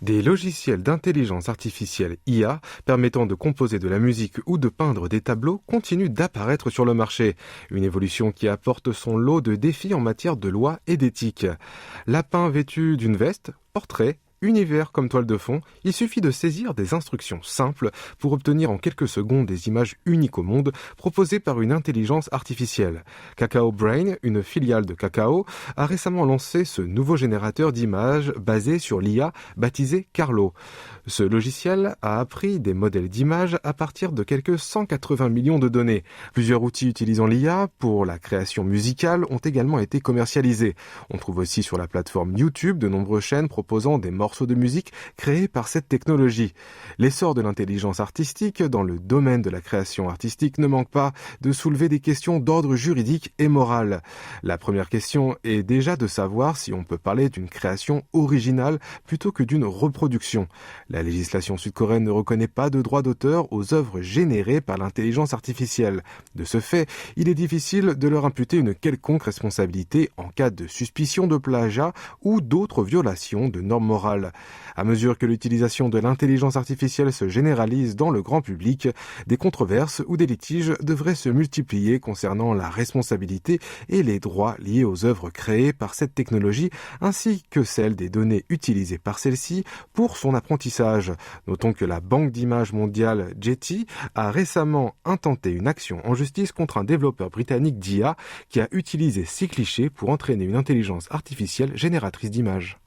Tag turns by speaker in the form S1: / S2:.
S1: Des logiciels d'intelligence artificielle IA permettant de composer de la musique ou de peindre des tableaux continuent d'apparaître sur le marché, une évolution qui apporte son lot de défis en matière de loi et d'éthique. Lapin vêtu d'une veste, portrait, univers comme toile de fond, il suffit de saisir des instructions simples pour obtenir en quelques secondes des images uniques au monde proposées par une intelligence artificielle. Kakao Brain, une filiale de Kakao, a récemment lancé ce nouveau générateur d'images basé sur l'IA baptisé Carlo. Ce logiciel a appris des modèles d'images à partir de quelques 180 millions de données. Plusieurs outils utilisant l'IA pour la création musicale ont également été commercialisés. On trouve aussi sur la plateforme YouTube de nombreuses chaînes proposant des morceaux de musique créés par cette technologie. L'essor de l'intelligence artistique dans le domaine de la création artistique ne manque pas de soulever des questions d'ordre juridique et moral. La première question est déjà de savoir si on peut parler d'une création originale plutôt que d'une reproduction. La législation sud-coréenne ne reconnaît pas de droit d'auteur aux œuvres générées par l'intelligence artificielle. De ce fait, il est difficile de leur imputer une quelconque responsabilité en cas de suspicion de plagiat ou d'autres violations de normes morales. À mesure que l'utilisation de l'intelligence artificielle se généralise dans le grand public, des controverses ou des litiges devraient se multiplier concernant la responsabilité et les droits liés aux œuvres créées par cette technologie, ainsi que celle des données utilisées par celle-ci pour son apprentissage. Notons que la banque d'images mondiale Getty a récemment intenté une action en justice contre un développeur britannique d'IA qui a utilisé ces clichés pour entraîner une intelligence artificielle génératrice d'images.